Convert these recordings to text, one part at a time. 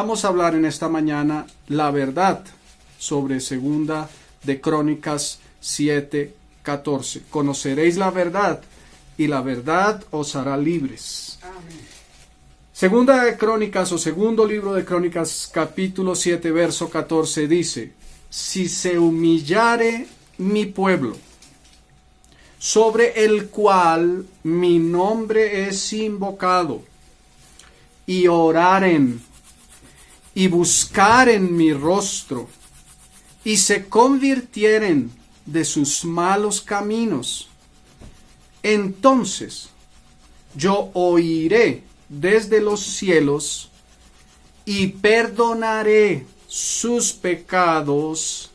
vamos a hablar en esta mañana la verdad sobre Segunda de Crónicas 7:14. Conoceréis la verdad y la verdad os hará libres. Amén. Segunda de Crónicas o segundo libro de Crónicas capítulo 7 verso 14 dice: si se humillare mi pueblo, sobre el cual mi nombre es invocado, y oraren, y buscaren mi rostro, y se convirtieren de sus malos caminos, entonces yo oiré desde los cielos, y perdonaré sus pecados,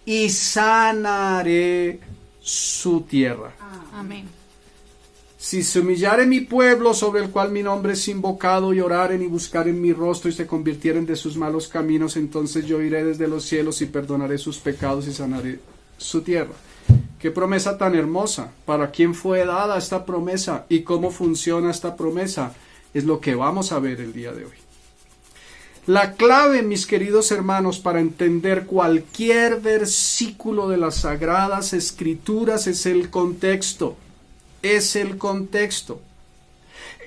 y sanaré su tierra. Amén. Si se humillare mi pueblo sobre el cual mi nombre es invocado, y oraren y buscaren mi rostro y se convirtieren de sus malos caminos, entonces yo iré desde los cielos y perdonaré sus pecados y sanaré su tierra. Qué promesa tan hermosa. ¿Para quién fue dada esta promesa y cómo funciona esta promesa? Es lo que vamos a ver el día de hoy. La clave, mis queridos hermanos, para entender cualquier versículo de las Sagradas Escrituras es el contexto. Es el contexto.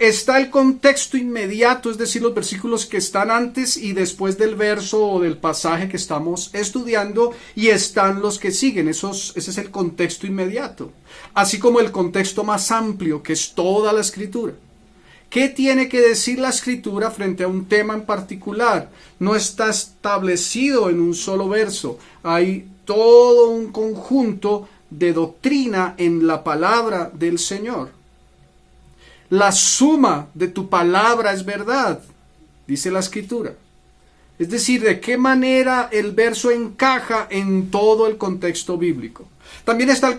Está el contexto inmediato, es decir, los versículos que están antes y después del verso o del pasaje que estamos estudiando, y están los que siguen. Ese es el contexto inmediato. Así como el contexto más amplio, que es toda la Escritura. ¿Qué tiene que decir la Escritura frente a un tema en particular? No está establecido en un solo verso. Hay todo un conjunto de doctrina en la palabra del Señor. La suma de tu palabra es verdad, dice la Escritura. Es decir, de qué manera el verso encaja en todo el contexto bíblico. También está el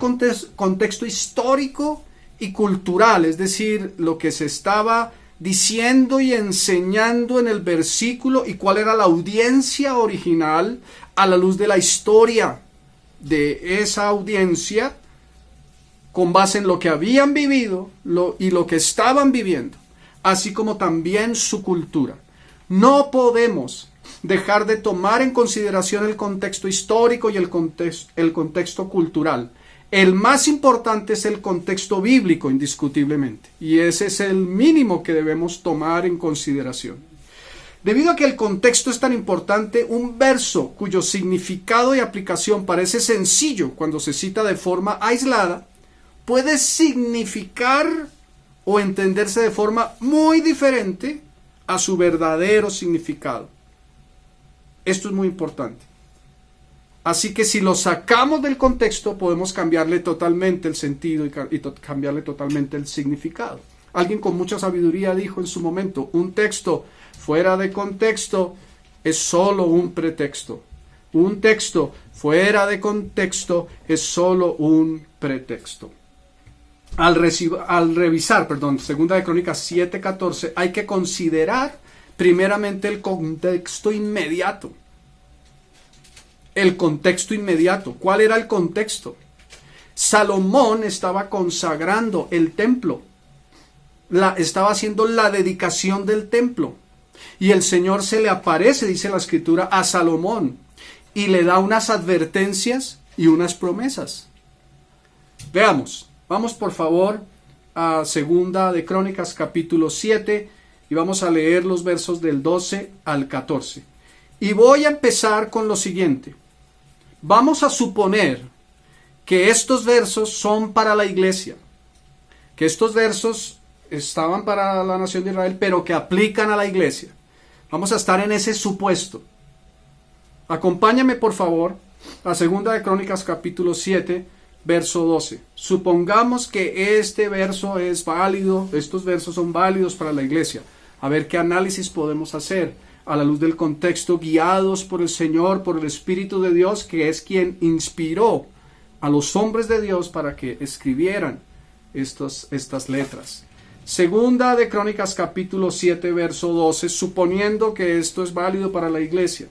contexto histórico y cultural, es decir, lo que se estaba diciendo y enseñando en el versículo y cuál era la audiencia original a la luz de la historia de esa audiencia, con base en lo que habían vivido y lo que estaban viviendo, así como también su cultura. No podemos dejar de tomar en consideración el contexto histórico y el contexto cultural. El más importante es el contexto bíblico, indiscutiblemente, y ese es el mínimo que debemos tomar en consideración. Debido a que el contexto es tan importante, un verso cuyo significado y aplicación parece sencillo cuando se cita de forma aislada, puede significar o entenderse de forma muy diferente a su verdadero significado. Esto es muy importante. Así que si lo sacamos del contexto, podemos cambiarle totalmente el sentido y cambiarle totalmente el significado. Alguien con mucha sabiduría dijo en su momento: un texto fuera de contexto es solo un pretexto. Un texto fuera de contexto es solo un pretexto. Al revisar, Segunda de Crónicas 7:14, hay que considerar primeramente el contexto inmediato. El contexto inmediato. ¿Cuál era el contexto? Salomón estaba consagrando el templo. Estaba haciendo la dedicación del templo. Y el Señor se le aparece, dice la Escritura, a Salomón y le da unas advertencias y unas promesas. Veamos. Vamos por favor a Segunda de Crónicas capítulo 7 y vamos a leer los versos del 12 al 14. Y voy a empezar con lo siguiente. Vamos a suponer que estos versos son para la iglesia, que estos versos estaban para la nación de Israel, pero que aplican a la iglesia. Vamos a estar en ese supuesto. Acompáñame por favor a Segunda de Crónicas capítulo 7, verso 12. Supongamos que este verso es válido, estos versos son válidos para la iglesia. A ver qué análisis podemos hacer a la luz del contexto, guiados por el Señor, por el Espíritu de Dios, que es quien inspiró a los hombres de Dios para que escribieran estas letras. Segunda de Crónicas capítulo 7 verso 12, suponiendo que esto es válido para la iglesia.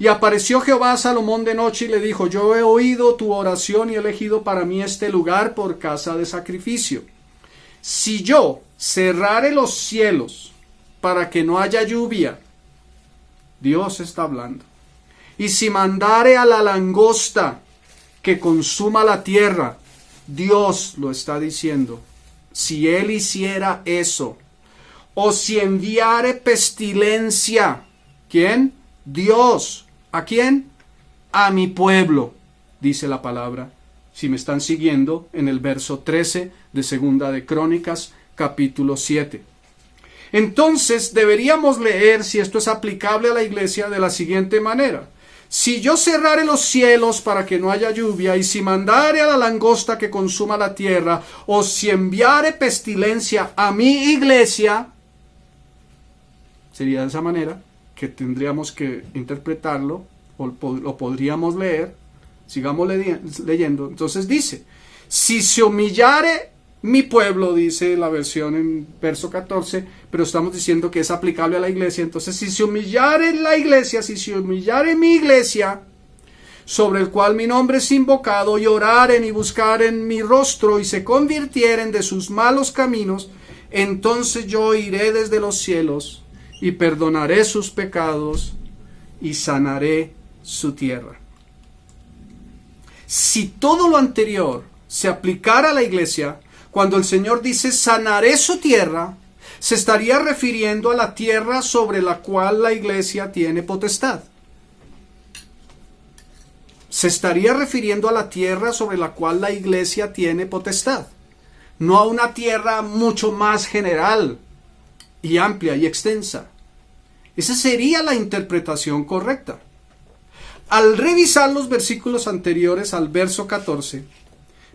Y apareció Jehová a Salomón de noche y le dijo: yo he oído tu oración y he elegido para mí este lugar por casa de sacrificio. Si yo cerrare los cielos para que no haya lluvia, Dios está hablando. Y si mandare a la langosta que consuma la tierra, Dios lo está diciendo. Si Él hiciera eso, o si enviare pestilencia, ¿quién? Dios. ¿A quién? A mi pueblo, dice la palabra. Si me están siguiendo en el verso 13 de Segunda de Crónicas, capítulo 7. Entonces deberíamos leer si esto es aplicable a la iglesia de la siguiente manera. Si yo cerrare los cielos para que no haya lluvia, y si mandare a la langosta que consuma la tierra, o si enviare pestilencia a mi iglesia, sería de esa manera que tendríamos que interpretarlo, o lo podríamos leer. Sigamos leyendo. Entonces dice, si se humillare mi pueblo, dice la versión en verso 14, pero estamos diciendo que es aplicable a la iglesia. Entonces, si se humillare la iglesia, si se humillare mi iglesia, sobre el cual mi nombre es invocado, y oraren y buscaren mi rostro, y se convirtieren de sus malos caminos, entonces yo iré desde los cielos, y perdonaré sus pecados, y sanaré su tierra. Si todo lo anterior se aplicara a la iglesia, cuando el Señor dice sanaré su tierra, se estaría refiriendo a la tierra sobre la cual la iglesia tiene potestad. Se estaría refiriendo a la tierra sobre la cual la iglesia tiene potestad, no a una tierra mucho más general y amplia y extensa. Esa sería la interpretación correcta. Al revisar los versículos anteriores al verso 14,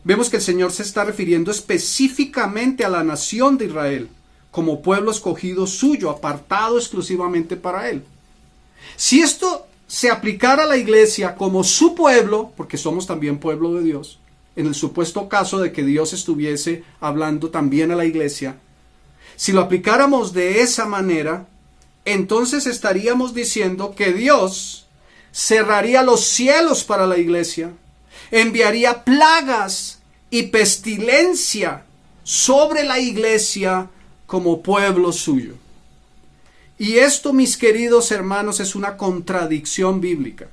vemos que el Señor se está refiriendo específicamente a la nación de Israel, como pueblo escogido suyo, apartado exclusivamente para Él. Si esto se aplicara a la iglesia como su pueblo, porque somos también pueblo de Dios, en el supuesto caso de que Dios estuviese hablando también a la iglesia, si lo aplicáramos de esa manera, entonces estaríamos diciendo que Dios cerraría los cielos para la iglesia, enviaría plagas y pestilencia sobre la iglesia como pueblo suyo. Y esto, mis queridos hermanos, es una contradicción bíblica.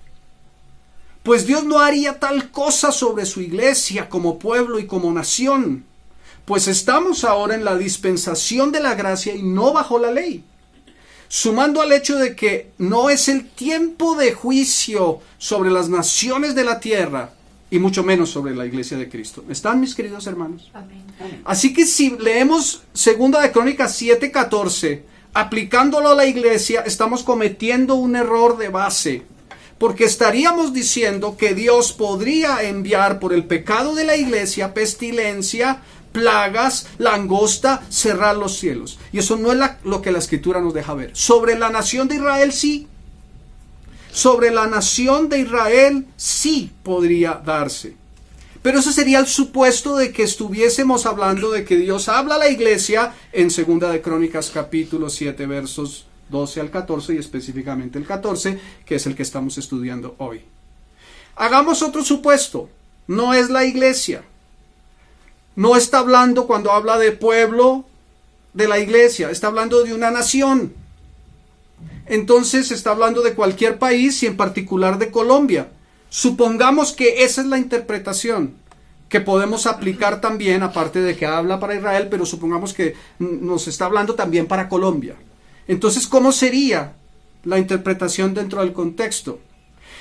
Pues Dios no haría tal cosa sobre su iglesia como pueblo y como nación, pues estamos ahora en la dispensación de la gracia y no bajo la ley. Sumando al hecho de que no es el tiempo de juicio sobre las naciones de la tierra, y mucho menos sobre la iglesia de Cristo. ¿Están, mis queridos hermanos? Amén. Así que si leemos Segunda de Crónicas 7:14, aplicándolo a la iglesia, estamos cometiendo un error de base, porque estaríamos diciendo que Dios podría enviar por el pecado de la iglesia pestilencia, plagas, langosta, cerrar los cielos. Y eso no es lo que la Escritura nos deja ver. Sobre la nación de Israel sí. Sobre la nación de Israel sí podría darse. Pero eso sería el supuesto de que estuviésemos hablando de que Dios habla a la iglesia en Segunda de Crónicas capítulo 7 versos 12 al 14 y específicamente el 14, que es el que estamos estudiando hoy. Hagamos otro supuesto. No es la iglesia. No está hablando cuando habla de pueblo de la iglesia, está hablando de una nación. Entonces está hablando de cualquier país y en particular de Colombia. Supongamos que esa es la interpretación que podemos aplicar también, aparte de que habla para Israel, pero supongamos que nos está hablando también para Colombia. Entonces, ¿cómo sería la interpretación dentro del contexto?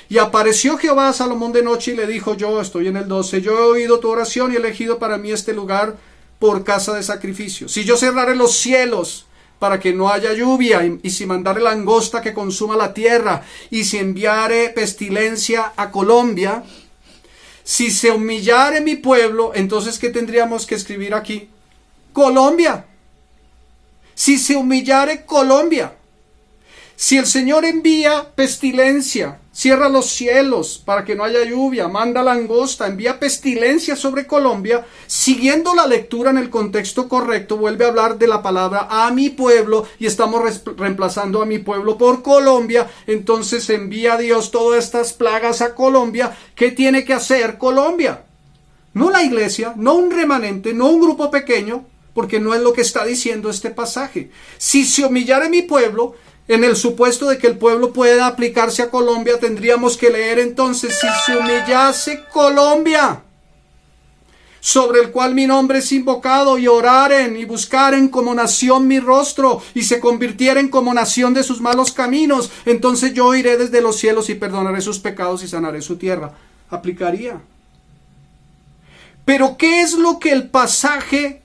Y apareció Jehová a Salomón de noche y le dijo, yo estoy en el 12, yo he oído tu oración y he elegido para mí este lugar por casa de sacrificio. Si yo cerrare los cielos para que no haya lluvia, y si mandare langosta que consuma la tierra, y si enviare pestilencia a Colombia, si se humillare mi pueblo, entonces ¿qué tendríamos que escribir aquí? Colombia. Si se humillare Colombia. Si el Señor envía pestilencia, cierra los cielos para que no haya lluvia, manda langosta, envía pestilencia sobre Colombia, siguiendo la lectura en el contexto correcto, vuelve a hablar de la palabra a mi pueblo y estamos reemplazando a mi pueblo por Colombia. Entonces envía Dios todas estas plagas a Colombia. ¿Qué tiene que hacer Colombia? No la iglesia, no un remanente, no un grupo pequeño, porque no es lo que está diciendo este pasaje. Si se humillare mi pueblo, En el supuesto de que el pueblo pueda aplicarse a Colombia, tendríamos que leer entonces: si se humillase Colombia, sobre el cual mi nombre es invocado, y oraren y buscaren como nación mi rostro, y se convirtieren como nación de sus malos caminos, entonces yo iré desde los cielos y perdonaré sus pecados y sanaré su tierra. Aplicaría. Pero ¿qué es lo que el pasaje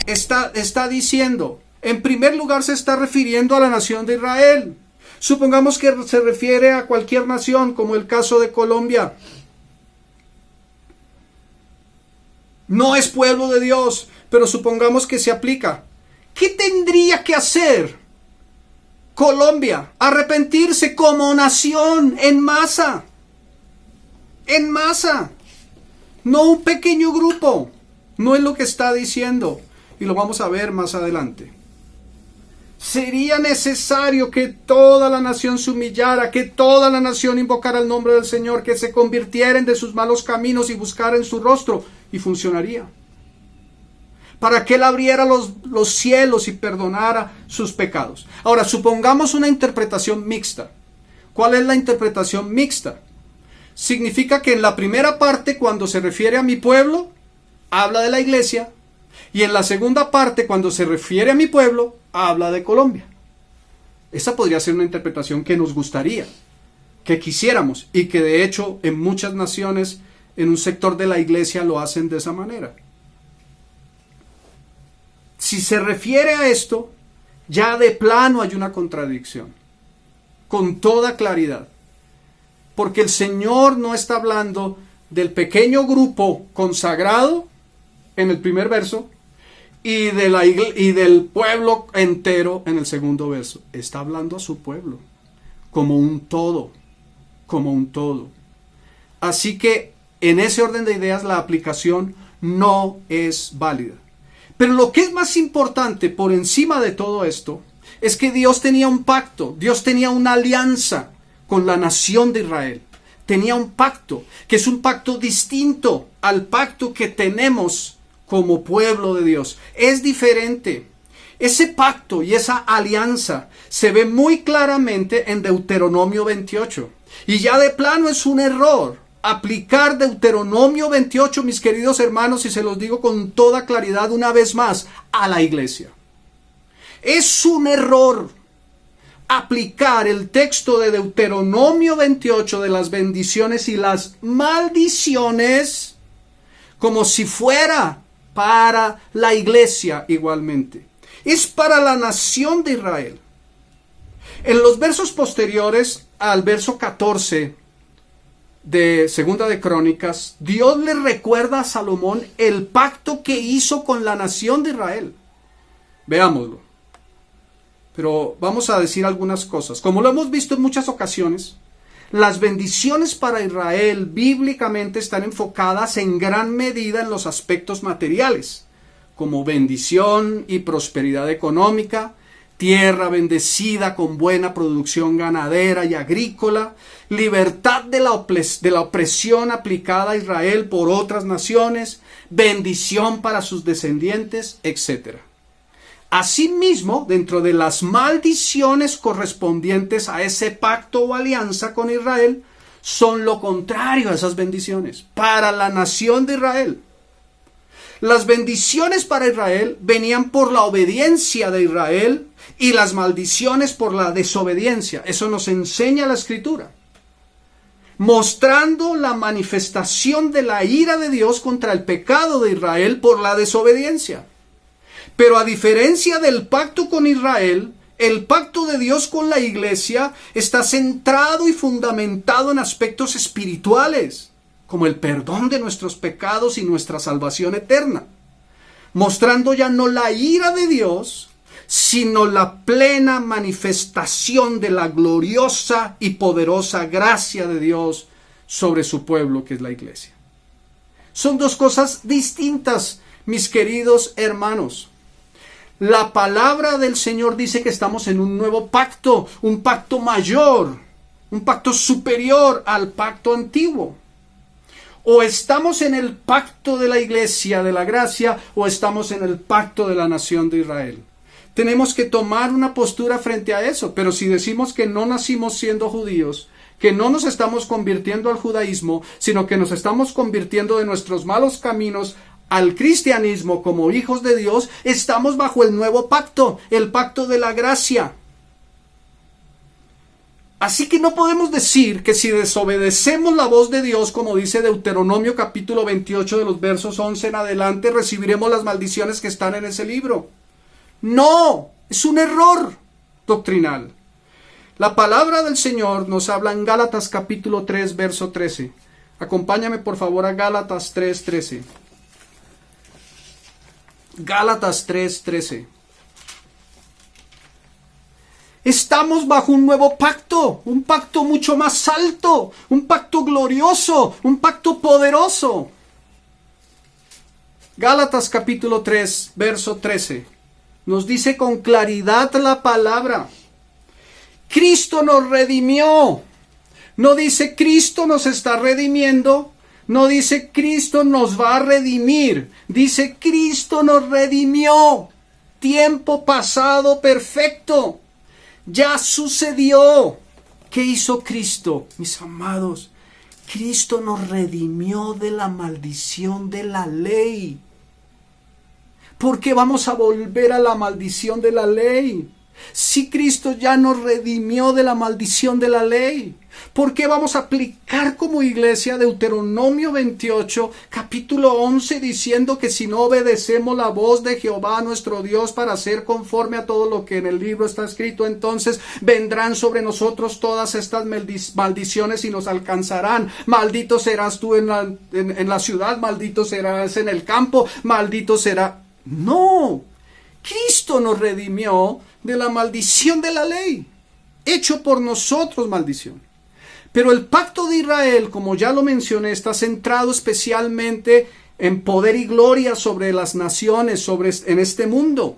está diciendo? En primer lugar, se está refiriendo a la nación de Israel. Supongamos que se refiere a cualquier nación, como el caso de Colombia. No es pueblo de Dios, pero supongamos que se aplica. ¿Qué tendría que hacer Colombia? Arrepentirse como nación, en masa. En masa. No un pequeño grupo. No es lo que está diciendo. Y lo vamos a ver más adelante. Sería necesario que toda la nación se humillara, que toda la nación invocara el nombre del Señor, que se convirtieran de sus malos caminos y buscaran su rostro, y funcionaría. Para que Él abriera los cielos y perdonara sus pecados. Ahora, supongamos una interpretación mixta. ¿Cuál es la interpretación mixta? Significa que en la primera parte, cuando se refiere a mi pueblo, habla de la iglesia, y en la segunda parte, cuando se refiere a mi pueblo, habla de Colombia. Esa podría ser una interpretación que nos gustaría, que quisiéramos, y que de hecho en muchas naciones, en un sector de la iglesia, lo hacen de esa manera. Si se refiere a esto, ya de plano hay una contradicción, con toda claridad. Porque el Señor no está hablando del pequeño grupo consagrado en el primer verso y del pueblo entero en el segundo verso. Está hablando a su pueblo como un todo, como un todo. Así que en ese orden de ideas la aplicación no es válida. Pero lo que es más importante por encima de todo esto es que Dios tenía un pacto, Dios tenía una alianza con la nación de Israel. Tenía un pacto, que es un pacto distinto al pacto que tenemos como pueblo de Dios. Es diferente. Ese pacto y esa alianza se ve muy claramente en Deuteronomio 28. Y ya de plano es un error aplicar Deuteronomio 28, mis queridos hermanos, y se los digo con toda claridad una vez más, a la iglesia. Es un error aplicar el texto de Deuteronomio 28 de las bendiciones y las maldiciones como si fuera para la iglesia igualmente. Es para la nación de Israel. En los versos posteriores al verso 14 de Segunda de Crónicas, Dios le recuerda a Salomón el pacto que hizo con la nación de Israel. Veámoslo. Pero vamos a decir algunas cosas. Como lo hemos visto en muchas ocasiones, las bendiciones para Israel bíblicamente están enfocadas en gran medida en los aspectos materiales, como bendición y prosperidad económica, tierra bendecida con buena producción ganadera y agrícola, libertad de la opresión aplicada a Israel por otras naciones, bendición para sus descendientes, etc. Asimismo, dentro de las maldiciones correspondientes a ese pacto o alianza con Israel, son lo contrario a esas bendiciones para la nación de Israel. Las bendiciones para Israel venían por la obediencia de Israel y las maldiciones por la desobediencia. Eso nos enseña la Escritura, mostrando la manifestación de la ira de Dios contra el pecado de Israel por la desobediencia. Pero a diferencia del pacto con Israel, el pacto de Dios con la iglesia está centrado y fundamentado en aspectos espirituales, como el perdón de nuestros pecados y nuestra salvación eterna, mostrando ya no la ira de Dios, sino la plena manifestación de la gloriosa y poderosa gracia de Dios sobre su pueblo, que es la iglesia. Son dos cosas distintas, mis queridos hermanos. La palabra del Señor dice que estamos en un nuevo pacto, un pacto mayor, un pacto superior al pacto antiguo. O estamos en el pacto de la iglesia, de la gracia, o estamos en el pacto de la nación de Israel. tenemos que tomar una postura frente a eso. Pero si decimos que no nacimos siendo judíos, que no nos estamos convirtiendo al judaísmo, sino que nos estamos convirtiendo de nuestros malos caminos al cristianismo como hijos de Dios, estamos bajo el nuevo pacto, el pacto de la gracia. Así que no podemos decir que si desobedecemos la voz de Dios, como dice Deuteronomio capítulo 28 de los versos 11 en adelante, recibiremos las maldiciones que están en ese libro. No, es un error doctrinal. La palabra del Señor nos habla en Gálatas capítulo 3, verso 13. Acompáñame por favor a Gálatas 3, 13. Gálatas 3, 13. Estamos bajo un nuevo pacto, un pacto mucho más alto, un pacto glorioso, un pacto poderoso. Gálatas capítulo 3, verso 13. Nos dice con claridad la palabra. Cristo nos redimió. No dice Cristo nos está redimiendo. No dice Cristo nos va a redimir. Dice Cristo nos redimió. Tiempo pasado perfecto. Ya sucedió. ¿Qué hizo Cristo, mis amados? Cristo nos redimió de la maldición de la ley. ¿Por qué vamos a volver a la maldición de la ley? Si Cristo ya nos redimió de la maldición de la ley, ¿por qué vamos a aplicar como iglesia Deuteronomio 28, capítulo 11, diciendo que si no obedecemos la voz de Jehová nuestro Dios para hacer conforme a todo lo que en el libro está escrito, entonces vendrán sobre nosotros todas estas maldiciones y nos alcanzarán? Maldito serás tú en la ciudad, maldito serás en el campo, maldito será... No, Cristo nos redimió de la maldición de la ley, hecho por nosotros maldición. Pero el pacto de Israel, como ya lo mencioné, está centrado especialmente en poder y gloria sobre las naciones, en este mundo.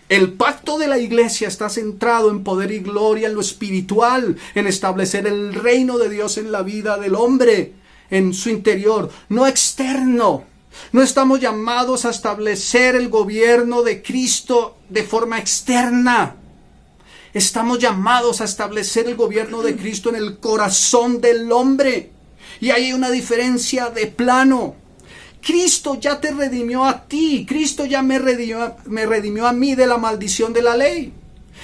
El pacto de la iglesia está centrado en poder y gloria en lo espiritual, en establecer el reino de Dios en la vida del hombre, en su interior, no externo. No estamos llamados a establecer el gobierno de Cristo de forma externa. Estamos llamados a establecer el gobierno de Cristo en el corazón del hombre. Y hay una diferencia de plano. Cristo ya te redimió a ti. Cristo ya me redimió a mí de la maldición de la ley.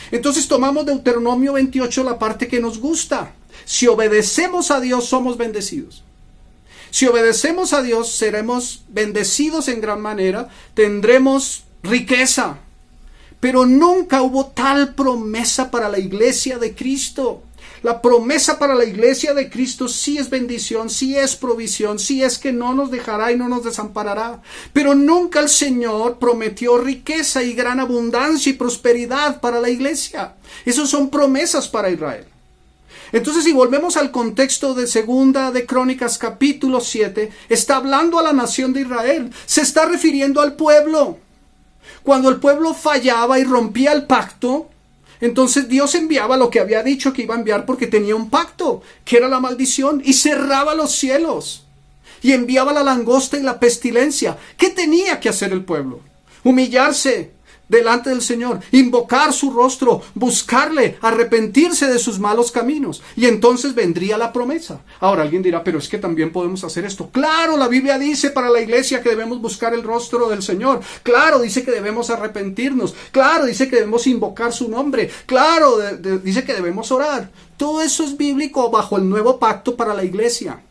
Entonces tomamos Deuteronomio 28, la parte que nos gusta. Si obedecemos a Dios, somos bendecidos. Si obedecemos a Dios, seremos bendecidos en gran manera, tendremos riqueza. Pero nunca hubo tal promesa para la iglesia de Cristo. La promesa para la iglesia de Cristo sí es bendición, sí es provisión, sí es que no nos dejará y no nos desamparará. Pero nunca el Señor prometió riqueza y gran abundancia y prosperidad para la iglesia. Esas son promesas para Israel. Entonces, si volvemos al contexto de Segunda de Crónicas capítulo 7, está hablando a la nación de Israel, se está refiriendo al pueblo. Cuando el pueblo fallaba y rompía el pacto, entonces Dios enviaba lo que había dicho que iba a enviar porque tenía un pacto, que era la maldición, y cerraba los cielos, y enviaba la langosta y la pestilencia. ¿Qué tenía que hacer el pueblo? Humillarse delante del Señor, invocar su rostro, buscarle, arrepentirse de sus malos caminos, y entonces vendría la promesa. Ahora alguien dirá, pero es que también podemos hacer esto. Claro, la Biblia dice para la iglesia que debemos buscar el rostro del Señor. Claro, dice que debemos arrepentirnos. Claro, dice que debemos invocar su nombre. Claro, dice que debemos orar. Todo eso es bíblico bajo el nuevo pacto para la iglesia.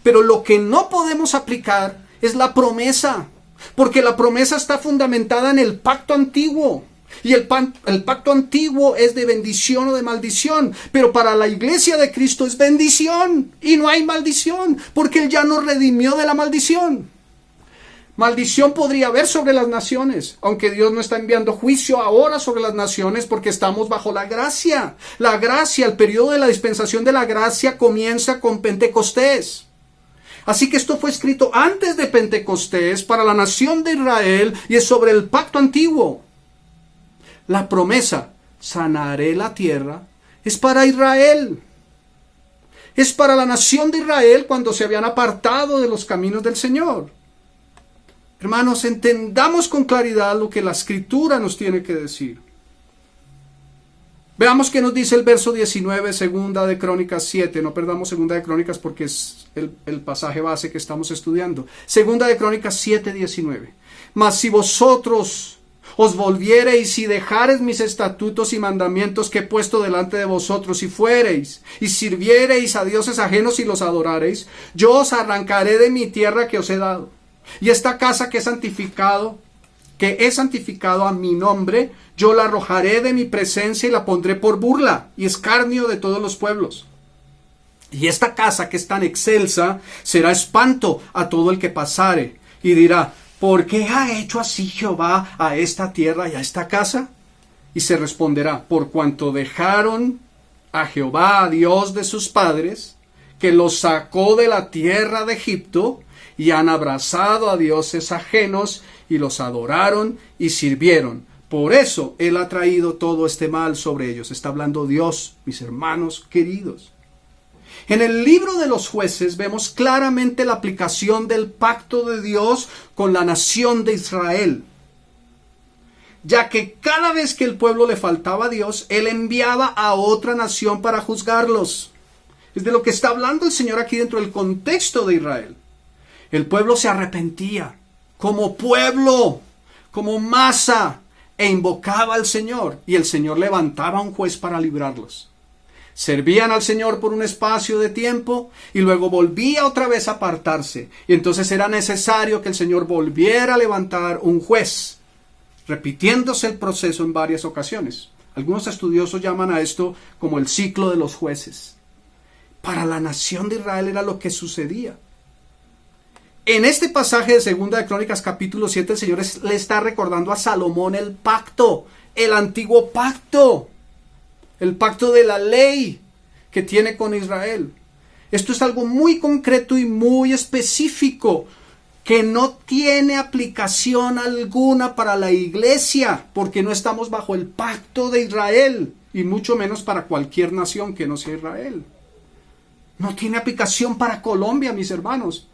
Pero lo que no podemos aplicar es la promesa. Porque la promesa está fundamentada en el pacto antiguo. Y el pacto antiguo es de bendición o de maldición. Pero para la iglesia de Cristo es bendición. Y no hay maldición. Porque Él ya nos redimió de la maldición. Maldición podría haber sobre las naciones. Aunque Dios no está enviando juicio ahora sobre las naciones porque estamos bajo la gracia. La gracia, el periodo de la dispensación de la gracia comienza con Pentecostés. Así que esto fue escrito antes de Pentecostés para la nación de Israel y es sobre el pacto antiguo. La promesa, sanaré la tierra, es para Israel. Es para la nación de Israel cuando se habían apartado de los caminos del Señor. Hermanos, entendamos con claridad lo que la Escritura nos tiene que decir. Veamos qué nos dice el verso 19, segunda de Crónicas 7. No perdamos segunda de Crónicas porque es el pasaje base que estamos estudiando. Segunda de Crónicas 7, 19. Mas si vosotros os volviereis y dejareis mis estatutos y mandamientos que he puesto delante de vosotros, y fuereis y sirviereis a dioses ajenos y los adorareis, yo os arrancaré de mi tierra que os he dado. Y esta casa que he santificado a mi nombre, yo la arrojaré de mi presencia y la pondré por burla y escarnio de todos los pueblos. Y esta casa que es tan excelsa será espanto a todo el que pasare, y dirá: ¿por qué ha hecho así Jehová a esta tierra y a esta casa? Y se responderá: por cuanto dejaron a Jehová, Dios de sus padres, que los sacó de la tierra de Egipto, y han abrazado a dioses ajenos, y los adoraron y sirvieron. Por eso Él ha traído todo este mal sobre ellos. Está hablando Dios, mis hermanos queridos. En el libro de los Jueces vemos claramente la aplicación del pacto de Dios con la nación de Israel, ya que cada vez que el pueblo le faltaba a Dios, Él enviaba a otra nación para juzgarlos. Es de lo que está hablando el Señor aquí dentro del contexto de Israel. El pueblo se arrepentía como pueblo, como masa, e invocaba al Señor, y el Señor levantaba un juez para librarlos. Servían al Señor por un espacio de tiempo y luego volvía otra vez a apartarse. Y entonces era necesario que el Señor volviera a levantar un juez, repitiéndose el proceso en varias ocasiones. Algunos estudiosos llaman a esto como el ciclo de los jueces. Para la nación de Israel era lo que sucedía. En este pasaje de Segunda de Crónicas capítulo 7, el Señor le está recordando a Salomón el pacto, el antiguo pacto. El pacto de la ley que tiene con Israel. Esto es algo muy concreto y muy específico que no tiene aplicación alguna para la iglesia, porque no estamos bajo el pacto de Israel, y mucho menos para cualquier nación que no sea Israel. No tiene aplicación para Colombia, mis hermanos.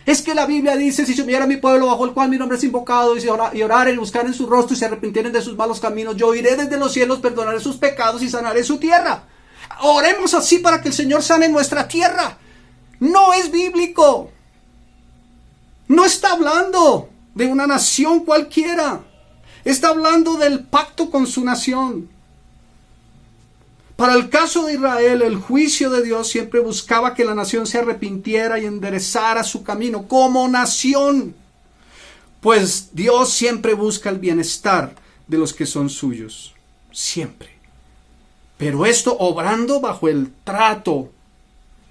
Es que la Biblia dice: si se humillara mi pueblo bajo el cual mi nombre es invocado, y oraren y buscaren su rostro y se arrepintieren de sus malos caminos, yo iré desde los cielos, perdonaré sus pecados y sanaré su tierra. Oremos así para que el Señor sane nuestra tierra. No es bíblico. No está hablando de una nación cualquiera. Está hablando del pacto con su nación. Para el caso de Israel, el juicio de Dios siempre buscaba que la nación se arrepintiera y enderezara su camino como nación. Pues Dios siempre busca el bienestar de los que son suyos. Siempre. Pero esto obrando bajo el trato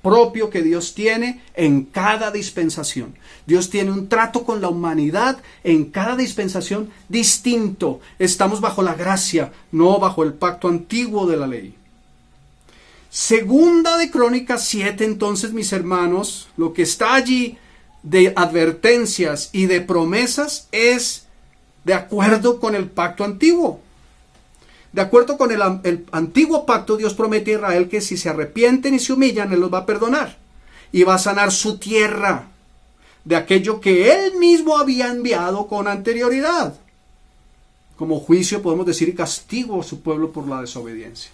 propio que Dios tiene en cada dispensación. Dios tiene un trato con la humanidad en cada dispensación distinto. Estamos bajo la gracia, no bajo el pacto antiguo de la ley. Segunda de Crónicas 7, entonces, mis hermanos, lo que está allí de advertencias y de promesas es de acuerdo con el pacto antiguo. De acuerdo con el antiguo pacto, Dios promete a Israel que si se arrepienten y se humillan, Él los va a perdonar y va a sanar su tierra de aquello que Él mismo había enviado con anterioridad, como juicio, podemos decir, y castigo a su pueblo por la desobediencia.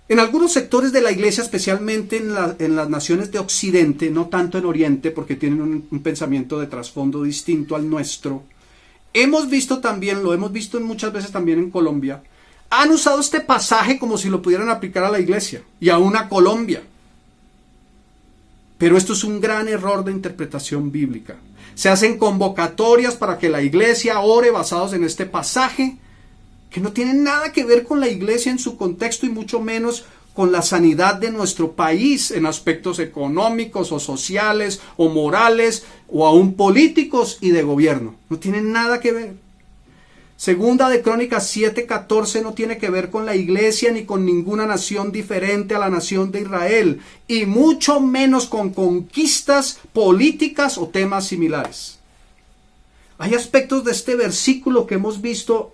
En algunos sectores de la iglesia, especialmente en las naciones de Occidente, no tanto en Oriente, porque tienen un pensamiento de trasfondo distinto al nuestro, hemos visto también, lo hemos visto muchas veces también en Colombia, han usado este pasaje como si lo pudieran aplicar a la iglesia y aún a Colombia. Pero esto es un gran error de interpretación bíblica. Se hacen convocatorias para que la iglesia ore basados en este pasaje, que no tienen nada que ver con la iglesia en su contexto y mucho menos con la sanidad de nuestro país en aspectos económicos o sociales o morales o aún políticos y de gobierno. No tienen nada que ver. Segunda de Crónicas 7:14 no tiene que ver con la iglesia ni con ninguna nación diferente a la nación de Israel, y mucho menos con conquistas políticas o temas similares. Hay aspectos de este versículo que hemos visto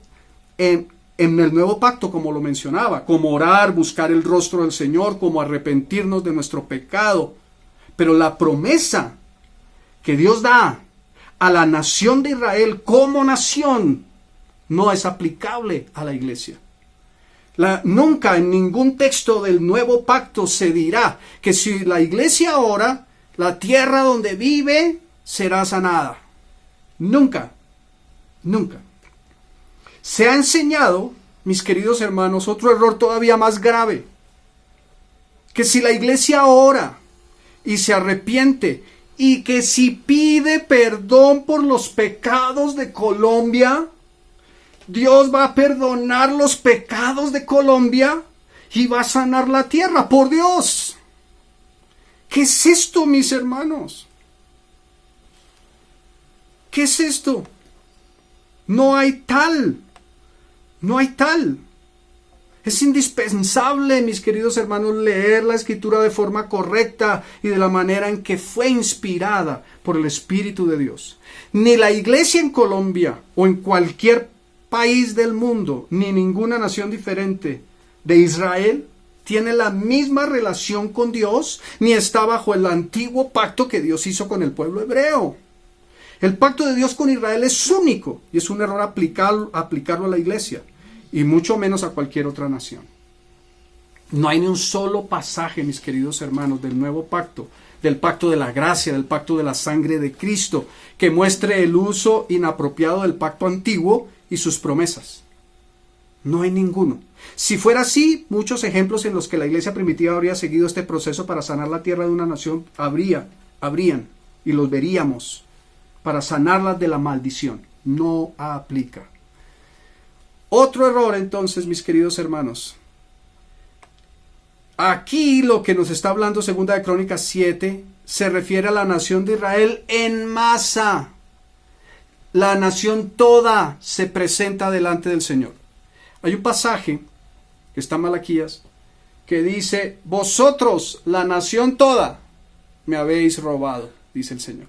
en el nuevo pacto, como lo mencionaba, como orar, buscar el rostro del Señor, como arrepentirnos de nuestro pecado. Pero la promesa que Dios da a la nación de Israel como nación no es aplicable a la iglesia. Nunca en ningún texto del nuevo pacto se dirá que si la iglesia ora, la tierra donde vive será sanada. Nunca, nunca. Se ha enseñado, mis queridos hermanos, otro error todavía más grave, que si la iglesia ora y se arrepiente y que si pide perdón por los pecados de Colombia, Dios va a perdonar los pecados de Colombia y va a sanar la tierra. ¡Por Dios! ¿Qué es esto, mis hermanos? ¿Qué es esto? No hay tal. No hay tal. Es indispensable, mis queridos hermanos, leer la Escritura de forma correcta y de la manera en que fue inspirada por el Espíritu de Dios. Ni la iglesia en Colombia o en cualquier país del mundo, ni ninguna nación diferente de Israel, tiene la misma relación con Dios, ni está bajo el antiguo pacto que Dios hizo con el pueblo hebreo. El pacto de Dios con Israel es único y es un error aplicarlo a la iglesia y mucho menos a cualquier otra nación. No hay ni un solo pasaje, mis queridos hermanos, del nuevo pacto, del pacto de la gracia, del pacto de la sangre de Cristo, que muestre el uso inapropiado del pacto antiguo y sus promesas. No hay ninguno. Si fuera así, muchos ejemplos en los que la iglesia primitiva habría seguido este proceso para sanar la tierra de una nación habrían, y los veríamos, para sanarlas de la maldición. No aplica. Otro error, entonces, mis queridos hermanos. Aquí lo que nos está hablando 2 de Crónicas 7 se refiere a la nación de Israel en masa. La nación toda se presenta delante del Señor. Hay un pasaje que está en Malaquías que dice: vosotros, la nación toda, me habéis robado, dice el Señor.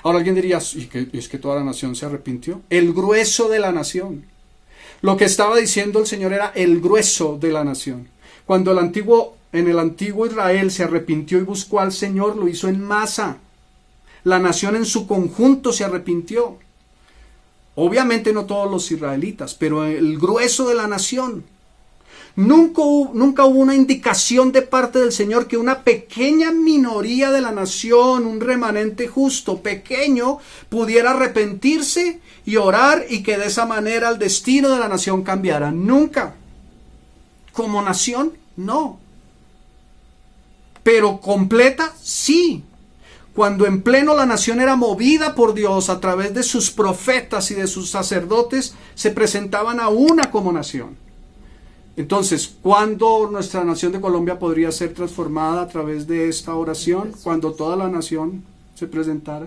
Ahora alguien diría: ¿y es que toda la nación se arrepintió? El grueso de la nación. Lo que estaba diciendo el Señor era el grueso de la nación. Cuando en el antiguo Israel se arrepintió y buscó al Señor, lo hizo en masa. La nación en su conjunto se arrepintió. Obviamente no todos los israelitas, pero el grueso de la nación. Nunca hubo una indicación de parte del Señor que una pequeña minoría de la nación, un remanente justo, pequeño, pudiera arrepentirse y orar y que de esa manera el destino de la nación cambiara. Nunca. Como nación, no. Pero completa, sí. Cuando en pleno la nación era movida por Dios a través de sus profetas y de sus sacerdotes, se presentaban a una como nación. Entonces, ¿cuándo nuestra nación de Colombia podría ser transformada a través de esta oración? Cuando toda la nación se presentara.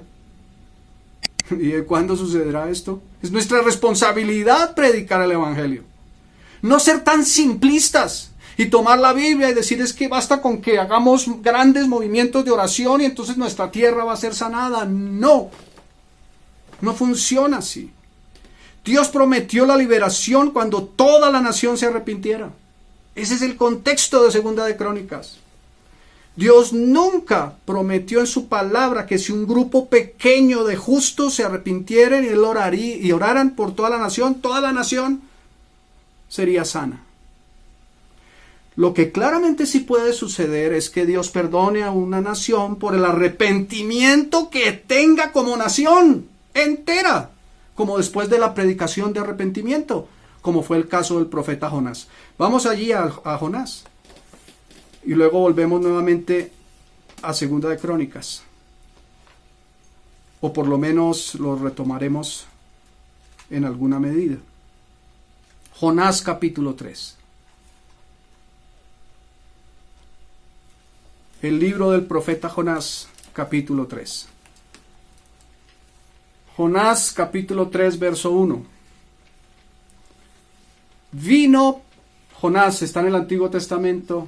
¿Y cuándo sucederá esto? Es nuestra responsabilidad predicar el Evangelio. No ser tan simplistas y tomar la Biblia y decir: es que basta con que hagamos grandes movimientos de oración y entonces nuestra tierra va a ser sanada. No, no funciona así. Dios prometió la liberación cuando toda la nación se arrepintiera. Ese es el contexto de 2 de Crónicas. Dios nunca prometió en su palabra que si un grupo pequeño de justos se arrepintieran y oraran por toda la nación sería sana. Lo que claramente sí puede suceder es que Dios perdone a una nación por el arrepentimiento que tenga como nación entera, como después de la predicación de arrepentimiento, como fue el caso del profeta Jonás. Vamos allí a Jonás y luego volvemos nuevamente a 2 de Crónicas, o por lo menos lo retomaremos en alguna medida. Jonás capítulo 3. El libro del profeta Jonás capítulo 3. Jonás capítulo 3 verso 1. Vino Jonás, está en el Antiguo Testamento,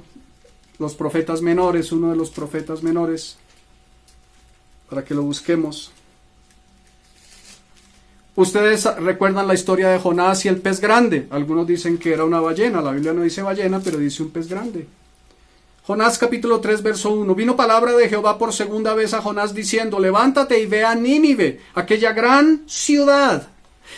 los profetas menores, uno de los profetas menores, para que lo busquemos. Ustedes recuerdan la historia de Jonás y el pez grande. Algunos dicen que era una ballena. La Biblia no dice ballena, pero dice un pez grande. Jonás capítulo 3 verso 1. Vino palabra de Jehová por segunda vez a Jonás diciendo: levántate y ve a Nínive, aquella gran ciudad,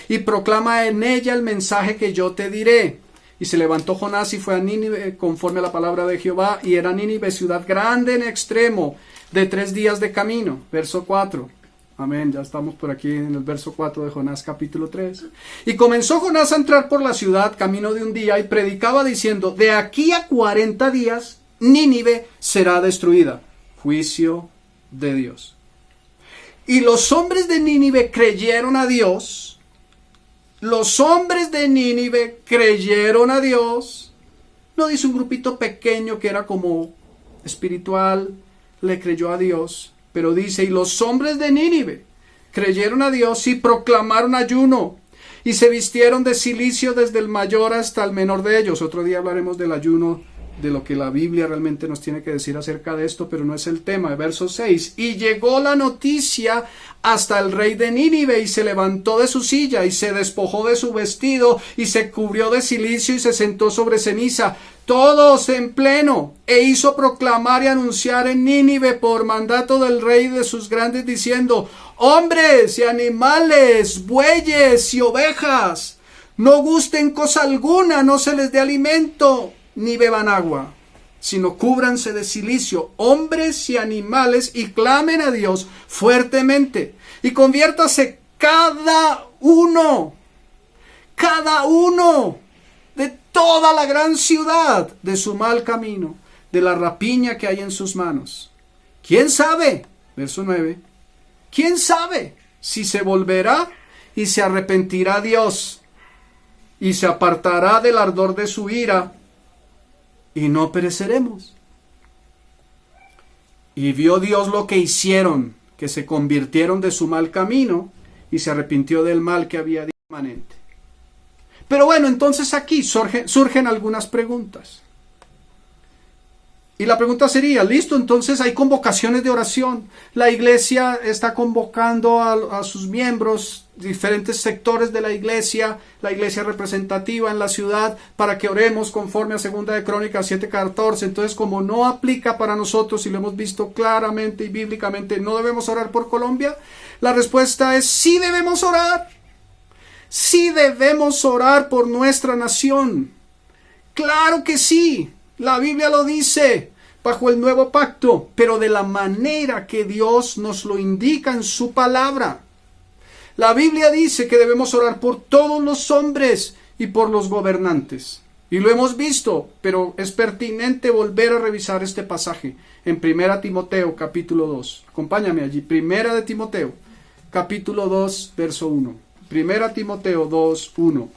y proclama en ella el mensaje que yo te diré. Y se levantó Jonás y fue a Nínive conforme a la palabra de Jehová, y era Nínive ciudad grande en extremo, de 3 días de camino. Verso 4. Amén, ya estamos por aquí en el verso 4 de Jonás capítulo 3. Y comenzó Jonás a entrar por la ciudad camino de un día y predicaba diciendo: de aquí a 40 días Nínive será destruida. Juicio de Dios. Y los hombres de Nínive creyeron a Dios. Los hombres de Nínive creyeron a Dios. No dice un grupito pequeño que era como espiritual, le creyó a Dios. Pero dice, y los hombres de Nínive creyeron a Dios y proclamaron ayuno, y se vistieron de cilicio desde el mayor hasta el menor de ellos. Otro día hablaremos del ayuno, de lo que la Biblia realmente nos tiene que decir acerca de esto, pero no es el tema. Verso 6. Y llegó la noticia hasta el rey de Nínive, y se levantó de su silla, y se despojó de su vestido, y se cubrió de cilicio, y se sentó sobre ceniza, todos en pleno, e hizo proclamar y anunciar en Nínive por mandato del rey de sus grandes, diciendo: hombres y animales, bueyes y ovejas, no gusten cosa alguna, no se les dé alimento, ni beban agua, sino cúbranse de cilicio, hombres y animales, y clamen a Dios fuertemente, y conviértase cada uno de toda la gran ciudad de su mal camino, de la rapiña que hay en sus manos. ¿Quién sabe? Verso 9. ¿Quién sabe si se volverá y se arrepentirá Dios, y se apartará del ardor de su ira, y no pereceremos? Y vio Dios lo que hicieron, que se convirtieron de su mal camino, y se arrepintió del mal que había permanente. Pero bueno, entonces aquí surgen algunas preguntas. Y la pregunta sería, listo, entonces hay convocaciones de oración. La iglesia está convocando a sus miembros, diferentes sectores de la iglesia representativa en la ciudad, para que oremos conforme a 2 de Crónicas 7:14. Entonces, como no aplica para nosotros, y lo hemos visto claramente y bíblicamente, ¿no debemos orar por Colombia? La respuesta es sí debemos orar. Sí debemos orar por nuestra nación. Claro que sí. La Biblia lo dice bajo el nuevo pacto, pero de la manera que Dios nos lo indica en su palabra. La Biblia dice que debemos orar por todos los hombres y por los gobernantes. Y lo hemos visto, pero es pertinente volver a revisar este pasaje en 1 Timoteo capítulo 2. Acompáñame allí, 1 de Timoteo capítulo 2, verso 1. 1 Timoteo 2, 1.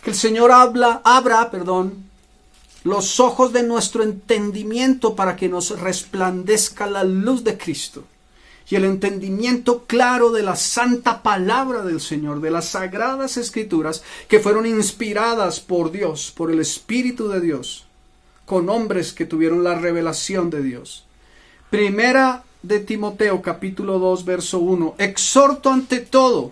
Que el Señor abra los ojos de nuestro entendimiento para que nos resplandezca la luz de Cristo, y el entendimiento claro de la santa palabra del Señor, de las sagradas escrituras que fueron inspiradas por Dios, por el Espíritu de Dios, con hombres que tuvieron la revelación de Dios. 1 de Timoteo capítulo 2 verso 1. Exhorto ante todo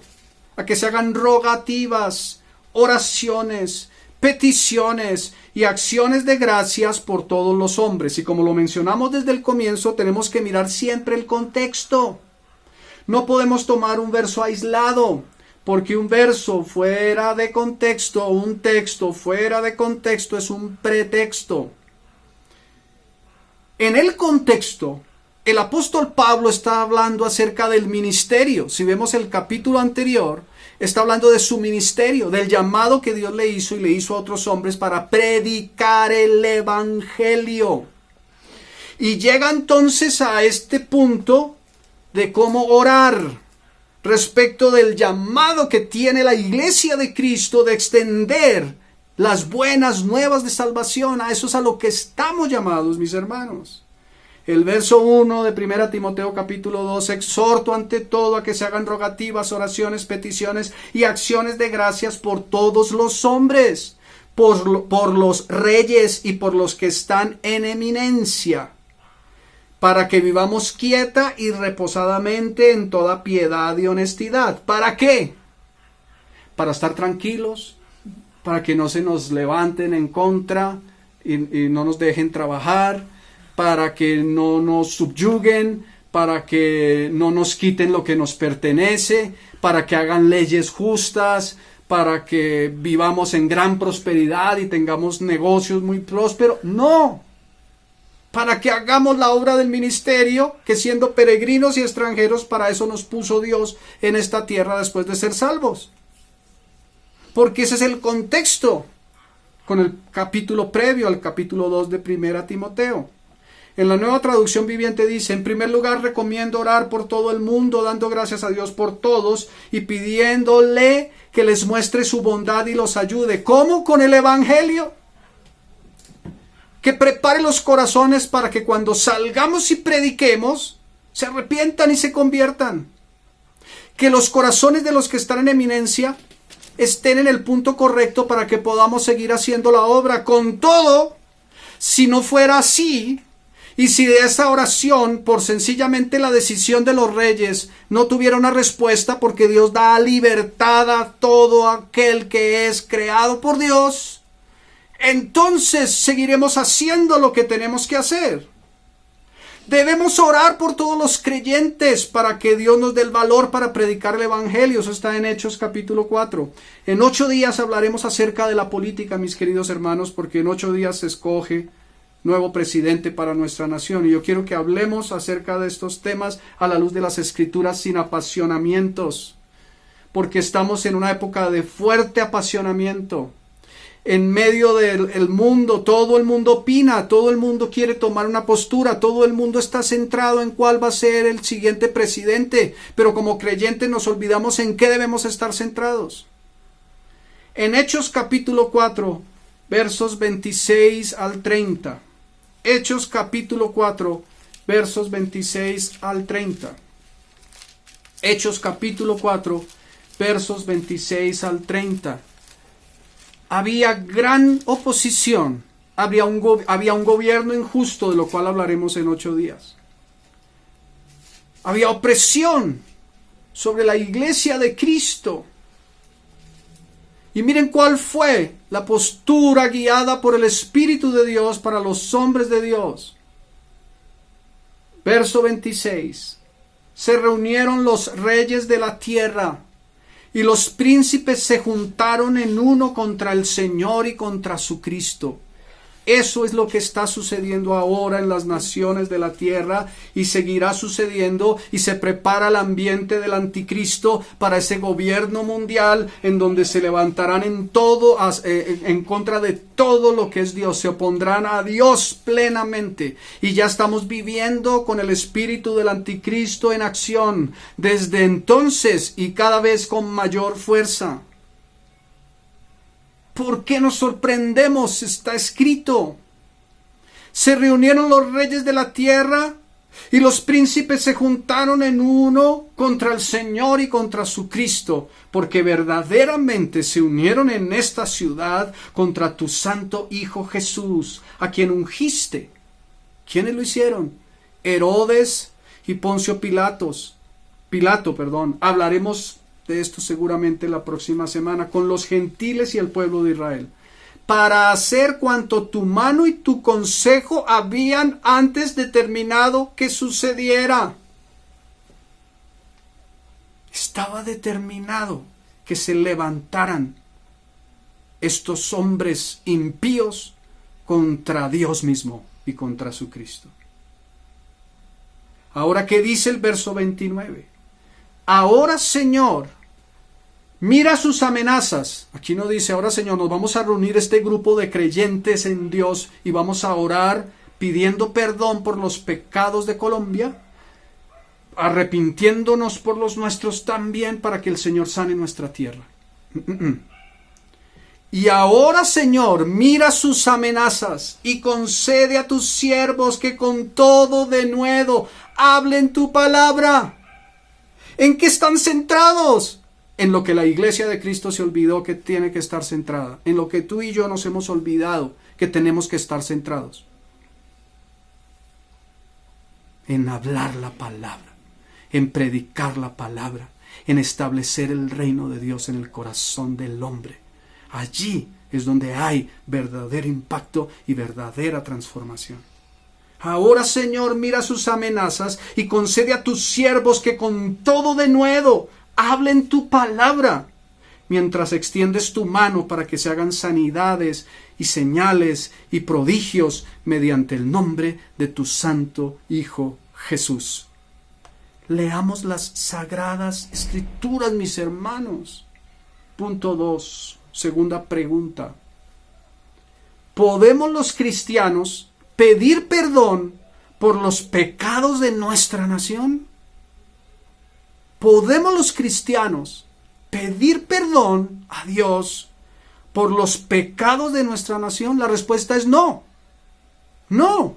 a que se hagan rogativas, oraciones, peticiones y acciones de gracias por todos los hombres. Y como lo mencionamos desde el comienzo, tenemos que mirar siempre el contexto. No podemos tomar un verso aislado, porque un verso fuera de contexto, un texto fuera de contexto es un pretexto. En el contexto, el apóstol Pablo está hablando acerca del ministerio. Si vemos el capítulo anterior, está hablando de su ministerio, del llamado que Dios le hizo y le hizo a otros hombres para predicar el evangelio. Y llega entonces a este punto de cómo orar respecto del llamado que tiene la iglesia de Cristo de extender las buenas nuevas de salvación. A eso es a lo que estamos llamados, mis hermanos. El verso 1 de 1 Timoteo capítulo 2, exhorto ante todo a que se hagan rogativas, oraciones, peticiones y acciones de gracias por todos los hombres, por los reyes y por los que están en eminencia, para que vivamos quieta y reposadamente en toda piedad y honestidad. ¿Para qué? Para estar tranquilos, para que no se nos levanten en contra y no nos dejen trabajar, para que no nos subyuguen, para que no nos quiten lo que nos pertenece, para que hagan leyes justas, para que vivamos en gran prosperidad y tengamos negocios muy prósperos. No, para que hagamos la obra del ministerio, que siendo peregrinos y extranjeros, para eso nos puso Dios en esta tierra después de ser salvos. Porque ese es el contexto con el capítulo previo al capítulo 2 de 1 Timoteo. En la Nueva Traducción Viviente dice: en primer lugar recomiendo orar por todo el mundo, dando gracias a Dios por todos y pidiéndole que les muestre su bondad y los ayude. ¿Cómo? Con el Evangelio. Que prepare los corazones para que cuando salgamos y prediquemos, se arrepientan y se conviertan. Que los corazones de los que están en eminencia estén en el punto correcto para que podamos seguir haciendo la obra. Con todo, si no fuera así, y si de esa oración, por sencillamente la decisión de los reyes, no tuviera una respuesta, porque Dios da libertad a todo aquel que es creado por Dios, entonces seguiremos haciendo lo que tenemos que hacer. Debemos orar por todos los creyentes para que Dios nos dé el valor para predicar el Evangelio. Eso está en Hechos capítulo 4. En 8 días hablaremos acerca de la política, mis queridos hermanos, porque en 8 días se escoge nuevo presidente para nuestra nación. Y yo quiero que hablemos acerca de estos temas a la luz de las Escrituras sin apasionamientos, porque estamos en una época de fuerte apasionamiento. En medio del mundo, todo el mundo opina, todo el mundo quiere tomar una postura, todo el mundo está centrado en cuál va a ser el siguiente presidente, pero como creyentes nos olvidamos en qué debemos estar centrados. En Hechos capítulo 4, versos 26 al 30. Hechos capítulo 4, versos 26 al 30. Hechos capítulo 4, versos 26 al 30. Había gran oposición, había un gobierno injusto, de lo cual hablaremos en 8 días. Había opresión sobre la iglesia de Cristo. Y miren cuál fue la postura guiada por el Espíritu de Dios para los hombres de Dios. Verso 26. Se reunieron los reyes de la tierra y los príncipes se juntaron en uno contra el Señor y contra su Cristo. Eso es lo que está sucediendo ahora en las naciones de la tierra y seguirá sucediendo, y se prepara el ambiente del anticristo para ese gobierno mundial en donde se levantarán en contra de todo lo que es Dios, se opondrán a Dios plenamente, y ya estamos viviendo con el espíritu del anticristo en acción desde entonces y cada vez con mayor fuerza. ¿Por qué nos sorprendemos? Está escrito. Se reunieron los reyes de la tierra y los príncipes se juntaron en uno contra el Señor y contra su Cristo, porque verdaderamente se unieron en esta ciudad contra tu santo Hijo Jesús, a quien ungiste. ¿Quiénes lo hicieron? Herodes y Poncio Pilato. Hablaremos de esto seguramente la próxima semana, con los gentiles y el pueblo de Israel, para hacer cuanto tu mano y tu consejo habían antes determinado que sucediera. Estaba determinado que se levantaran estos hombres impíos contra Dios mismo y contra su Cristo. Ahora, ¿qué dice el verso 29? Ahora, Señor, mira sus amenazas. Aquí no dice: ahora, Señor, nos vamos a reunir este grupo de creyentes en Dios y vamos a orar pidiendo perdón por los pecados de Colombia, arrepintiéndonos por los nuestros también, para que el Señor sane nuestra tierra. Y ahora, Señor, mira sus amenazas y concede a tus siervos que con todo denuedo hablen tu palabra. ¿En qué están centrados? En lo que la iglesia de Cristo se olvidó que tiene que estar centrada, en lo que tú y yo nos hemos olvidado que tenemos que estar centrados. En hablar la palabra, en predicar la palabra, en establecer el reino de Dios en el corazón del hombre. Allí es donde hay verdadero impacto y verdadera transformación. Ahora, Señor, mira sus amenazas y concede a tus siervos que con todo denuedo hablen tu palabra. mientras extiendes tu mano para que se hagan sanidades y señales y prodigios mediante el nombre de tu santo Hijo Jesús. Leamos las sagradas escrituras, mis hermanos. Punto 2, segunda pregunta. ¿Podemos los cristianos pedir perdón por los pecados de nuestra nación? ¿Podemos los cristianos pedir perdón a Dios por los pecados de nuestra nación? La respuesta es no. No.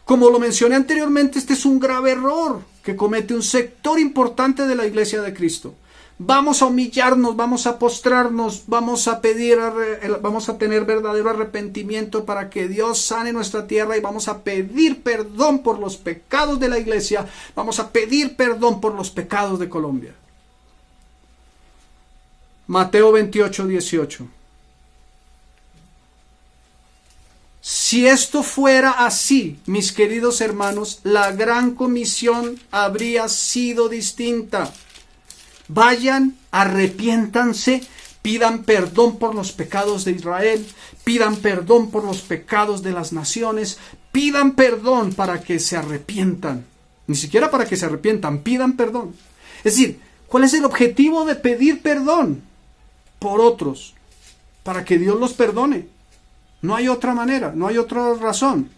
Como lo mencioné anteriormente, este es un grave error que comete un sector importante de la Iglesia de Cristo. Vamos a humillarnos, vamos a postrarnos, vamos a tener verdadero arrepentimiento para que Dios sane nuestra tierra y vamos a pedir perdón por los pecados de la Iglesia, vamos a pedir perdón por los pecados de Colombia. Mateo 28, 18. Si esto fuera así, mis queridos hermanos, la gran comisión habría sido distinta. Vayan, arrepiéntanse, pidan perdón por los pecados de Israel, pidan perdón por los pecados de las naciones, pidan perdón para que se arrepientan. Ni siquiera para que se arrepientan, pidan perdón. Es decir, ¿cuál es el objetivo de pedir perdón por otros? Para que Dios los perdone. No hay otra manera, no hay otra razón.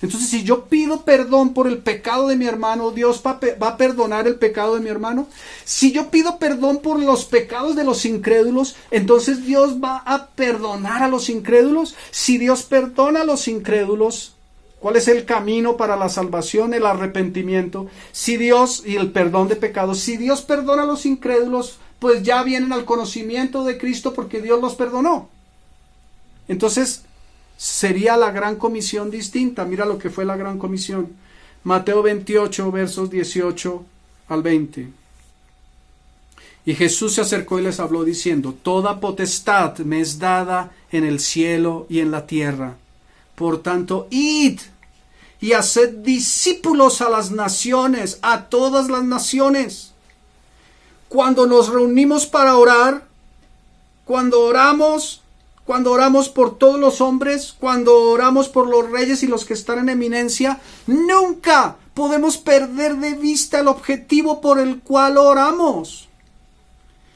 Entonces, si yo pido perdón por el pecado de mi hermano, ¿Dios va a perdonar el pecado de mi hermano? Si yo pido perdón por los pecados de los incrédulos, entonces ¿Dios va a perdonar a los incrédulos? Si Dios perdona a los incrédulos, ¿cuál es el camino para la salvación? El arrepentimiento. Si Dios, y el perdón de pecados, si Dios perdona a los incrédulos, pues ya vienen al conocimiento de Cristo porque Dios los perdonó. Entonces, sería la gran comisión distinta. Mira lo que fue la gran comisión. Mateo 28, versos 18 al 20. Y Jesús se acercó y les habló diciendo: toda potestad me es dada en el cielo y en la tierra. Por tanto, id y haced discípulos a las naciones, a todas las naciones. Cuando nos reunimos para orar, cuando oramos por todos los hombres, cuando oramos por los reyes y los que están en eminencia, nunca podemos perder de vista el objetivo por el cual oramos.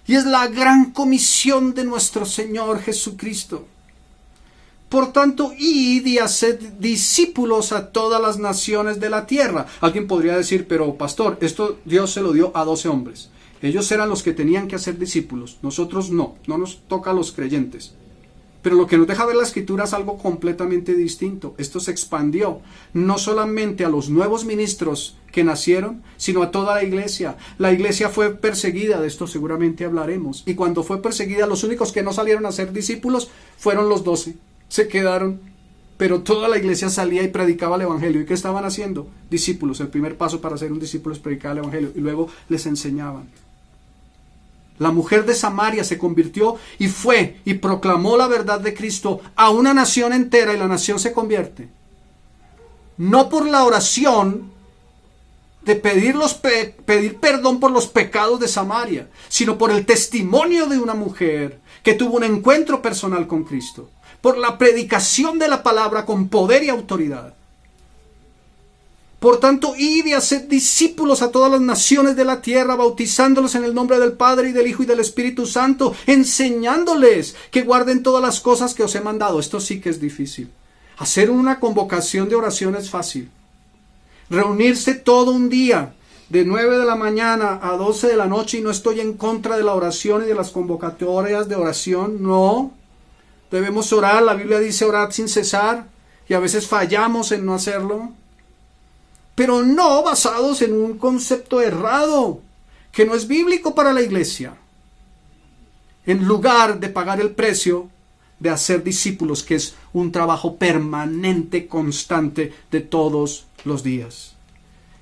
Y es la gran comisión de nuestro Señor Jesucristo. Por tanto, id y haced discípulos a todas las naciones de la tierra. Alguien podría decir, pero pastor, esto Dios se lo dio a 12 hombres. Ellos eran los que tenían que hacer discípulos. Nosotros no nos toca a los creyentes. Pero lo que nos deja ver la Escritura es algo completamente distinto. Esto se expandió no solamente a los nuevos ministros que nacieron, sino a toda la iglesia. La iglesia fue perseguida, de esto seguramente hablaremos. Y cuando fue perseguida, los únicos que no salieron a ser discípulos fueron los 12. Se quedaron, pero toda la iglesia salía y predicaba el Evangelio. ¿Y qué estaban haciendo? Discípulos. El primer paso para ser un discípulo es predicar el Evangelio. Y luego les enseñaban. La mujer de Samaria se convirtió y fue y proclamó la verdad de Cristo a una nación entera, y la nación se convierte. No por la oración de pedir perdón por los pecados de Samaria, sino por el testimonio de una mujer que tuvo un encuentro personal con Cristo, por la predicación de la palabra con poder y autoridad. Por tanto, id y haced discípulos a todas las naciones de la tierra, bautizándolos en el nombre del Padre y del Hijo y del Espíritu Santo, enseñándoles que guarden todas las cosas que os he mandado. Esto sí que es difícil. Hacer una convocación de oración es fácil. Reunirse todo un día, de 9 de la mañana a 12 de la noche, y no estoy en contra de la oración y de las convocatorias de oración, no. Debemos orar, la Biblia dice orad sin cesar, y a veces fallamos en no hacerlo. Pero no basados en un concepto errado, que no es bíblico para la iglesia. En lugar de pagar el precio de hacer discípulos, que es un trabajo permanente, constante, de todos los días.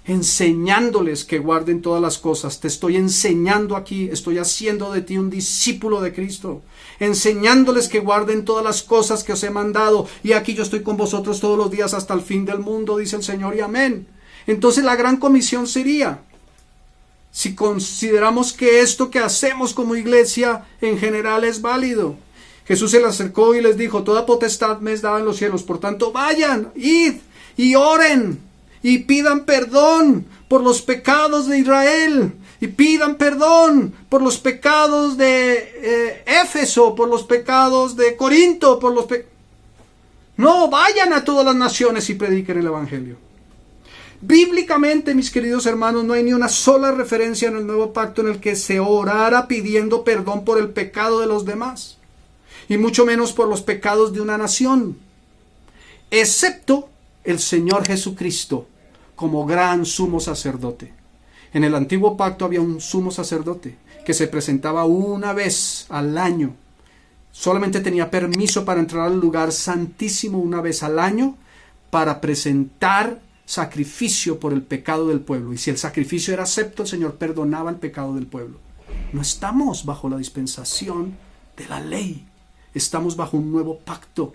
Enseñándoles que guarden todas las cosas. Te estoy enseñando aquí, estoy haciendo de ti un discípulo de Cristo. Enseñándoles que guarden todas las cosas que os he mandado. Y aquí yo estoy con vosotros todos los días hasta el fin del mundo, dice el Señor, y amén. Entonces la gran comisión sería: si consideramos que esto que hacemos como iglesia en general es válido. Jesús se le acercó y les dijo: toda potestad me es dada en los cielos, por tanto vayan, id y oren y pidan perdón por los pecados de Israel, y pidan perdón por los pecados de Éfeso, por los pecados de Corinto, no, vayan a todas las naciones y prediquen el evangelio. Bíblicamente, mis queridos hermanos, no hay ni una sola referencia en el Nuevo Pacto en el que se orara pidiendo perdón por el pecado de los demás, y mucho menos por los pecados de una nación, excepto el Señor Jesucristo como gran sumo sacerdote. En el antiguo pacto había un sumo sacerdote que se presentaba una vez al año. Solamente tenía permiso para entrar al lugar santísimo una vez al año para presentar sacrificio por el pecado del pueblo. Y si el sacrificio era acepto, el Señor perdonaba el pecado del pueblo. No estamos bajo la dispensación de la ley. Estamos bajo un nuevo pacto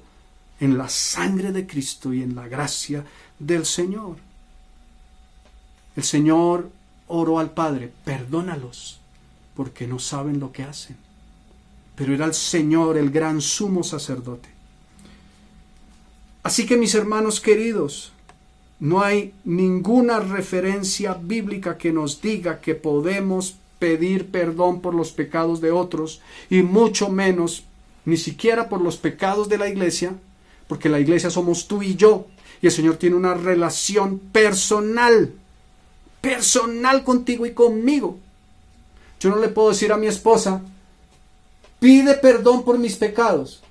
en la sangre de Cristo y en la gracia del Señor. El Señor oró al Padre: perdónalos, porque no saben lo que hacen. Pero era el Señor el gran sumo sacerdote. Así que, mis hermanos queridos, no hay ninguna referencia bíblica que nos diga que podemos pedir perdón por los pecados de otros, y mucho menos, ni siquiera por los pecados de la iglesia, porque la iglesia somos tú y yo, y el Señor tiene una relación personal contigo y conmigo. Yo no le puedo decir a mi esposa: pide perdón por mis pecados.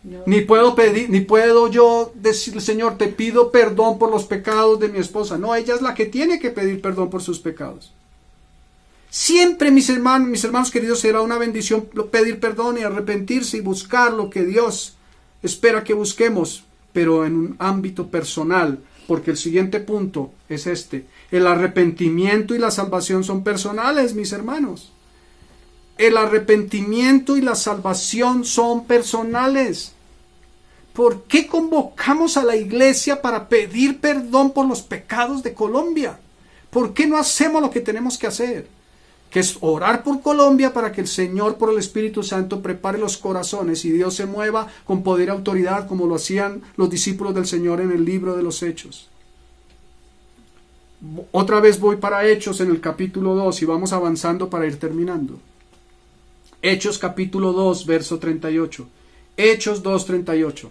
No. Ni puedo yo decirle: Señor, te pido perdón por los pecados de mi esposa. No, ella es la que tiene que pedir perdón por sus pecados. Siempre, mis hermanos queridos, será una bendición pedir perdón y arrepentirse y buscar lo que Dios espera que busquemos, pero en un ámbito personal, porque el siguiente punto es este: el arrepentimiento y la salvación son personales, mis hermanos. El arrepentimiento y la salvación son personales. ¿Por qué convocamos a la iglesia para pedir perdón por los pecados de Colombia? ¿Por qué no hacemos lo que tenemos que hacer? Que es orar por Colombia para que el Señor, por el Espíritu Santo, prepare los corazones y Dios se mueva con poder y autoridad, como lo hacían los discípulos del Señor en el libro de los Hechos. Otra vez voy para Hechos en el capítulo 2 y vamos avanzando para ir terminando. Hechos capítulo 2, verso 38. Hechos 2:38.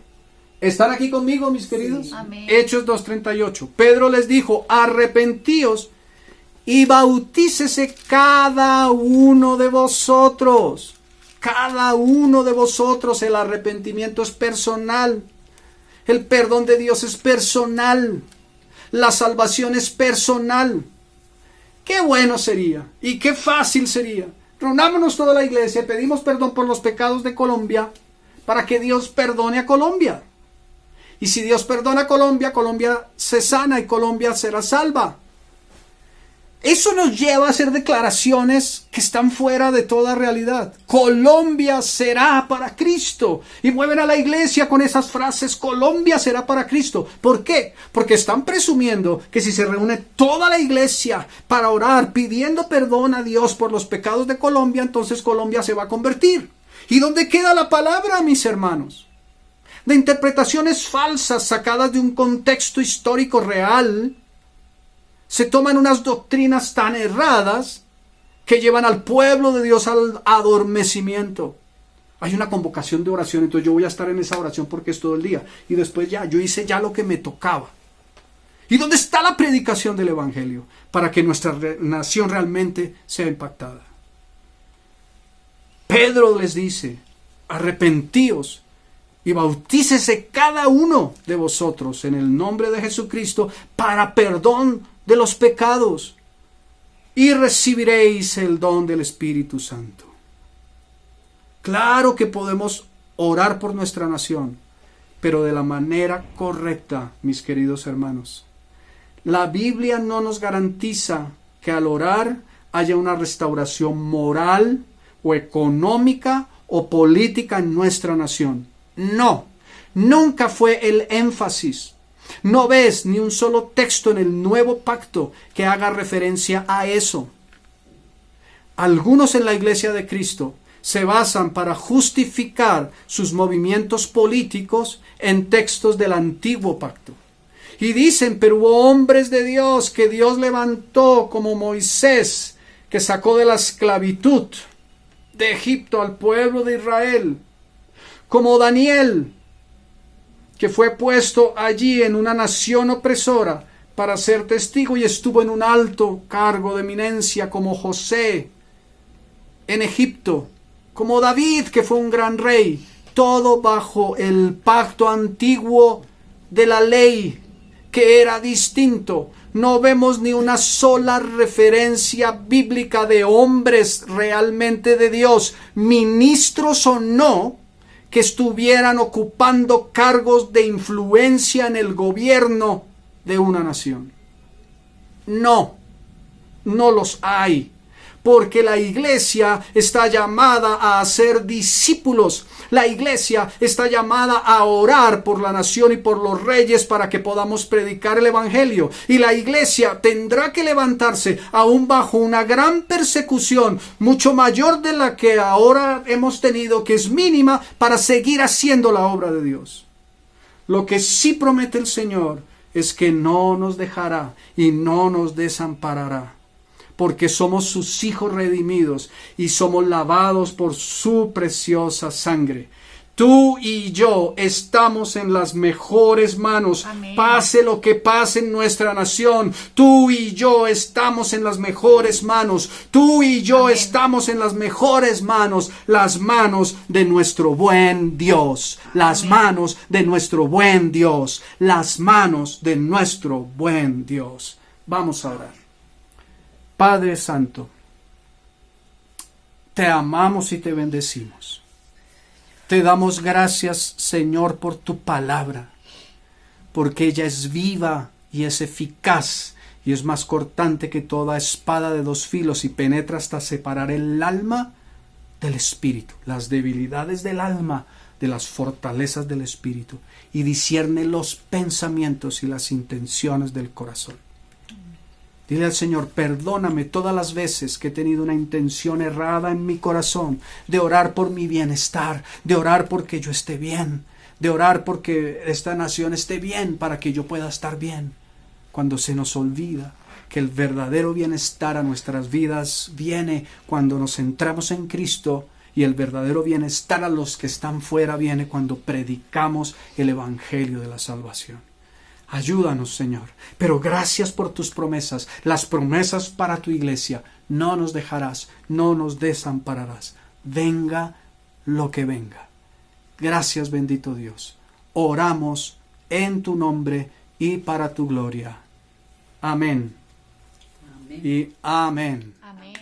¿Están aquí conmigo, mis queridos? Sí. Amén. Hechos 2:38. Pedro les dijo: arrepentíos y bautícese cada uno de vosotros. Cada uno de vosotros. El arrepentimiento es personal. El perdón de Dios es personal. La salvación es personal. Qué bueno sería y qué fácil sería. Reunámonos toda la iglesia y pedimos perdón por los pecados de Colombia para que Dios perdone a Colombia. Y si Dios perdona a Colombia, Colombia se sana y Colombia será salva. Eso nos lleva a hacer declaraciones que están fuera de toda realidad. Colombia será para Cristo. Y mueven a la iglesia con esas frases: Colombia será para Cristo. ¿Por qué? Porque están presumiendo que si se reúne toda la iglesia para orar pidiendo perdón a Dios por los pecados de Colombia, entonces Colombia se va a convertir. ¿Y dónde queda la palabra, mis hermanos? De interpretaciones falsas sacadas de un contexto histórico real, se toman unas doctrinas tan erradas que llevan al pueblo de Dios al adormecimiento. Hay una convocación de oración, entonces yo voy a estar en esa oración porque es todo el día. Y después yo hice ya lo que me tocaba. ¿Y dónde está la predicación del evangelio? Para que nuestra nación realmente sea impactada. Pedro les dice: arrepentíos y bautícese cada uno de vosotros en el nombre de Jesucristo para perdón de los pecados, y recibiréis el don del Espíritu Santo. Claro que podemos orar por nuestra nación, pero de la manera correcta, mis queridos hermanos. La Biblia no nos garantiza que al orar haya una restauración moral o económica o política en nuestra nación. No, nunca fue el énfasis. No ves ni un solo texto en el nuevo pacto que haga referencia a eso. Algunos en la Iglesia de Cristo se basan para justificar sus movimientos políticos en textos del antiguo pacto. Y dicen, pero hubo hombres de Dios que Dios levantó, como Moisés, que sacó de la esclavitud de Egipto al pueblo de Israel, como Daniel, que fue puesto allí en una nación opresora para ser testigo y estuvo en un alto cargo de eminencia, como José en Egipto, como David, que fue un gran rey, todo bajo el pacto antiguo de la ley, que era distinto. No vemos ni una sola referencia bíblica de hombres realmente de Dios, ministros o no, que estuvieran ocupando cargos de influencia en el gobierno de una nación. No los hay. Porque la iglesia está llamada a hacer discípulos. La iglesia está llamada a orar por la nación y por los reyes para que podamos predicar el evangelio. Y la iglesia tendrá que levantarse aún bajo una gran persecución, mucho mayor de la que ahora hemos tenido, que es mínima, para seguir haciendo la obra de Dios. Lo que sí promete el Señor es que no nos dejará y no nos desamparará, porque somos sus hijos redimidos y somos lavados por su preciosa sangre. Tú y yo estamos en las mejores manos. Amén. Pase lo que pase en nuestra nación, tú y yo estamos en las mejores manos. Tú y yo Amén. Estamos en las mejores manos, las manos de nuestro buen Dios. Las Amén. Manos de nuestro buen Dios. Las manos de nuestro buen Dios. Vamos a orar. Padre Santo, te amamos y te bendecimos. Te damos gracias, Señor, por tu palabra, porque ella es viva y es eficaz y es más cortante que toda espada de dos filos y penetra hasta separar el alma del espíritu, las debilidades del alma de las fortalezas del espíritu, y discierne los pensamientos y las intenciones del corazón. Dile al Señor, perdóname todas las veces que he tenido una intención errada en mi corazón, de orar por mi bienestar, de orar porque yo esté bien, de orar porque esta nación esté bien para que yo pueda estar bien. Cuando se nos olvida que el verdadero bienestar a nuestras vidas viene cuando nos centramos en Cristo, y el verdadero bienestar a los que están fuera viene cuando predicamos el evangelio de la salvación. Ayúdanos, Señor, pero gracias por tus promesas, las promesas para tu iglesia. No nos dejarás, no nos desampararás, venga lo que venga. Gracias, bendito Dios. Oramos en tu nombre y para tu gloria. Amén. Amén. Y amén. Amén.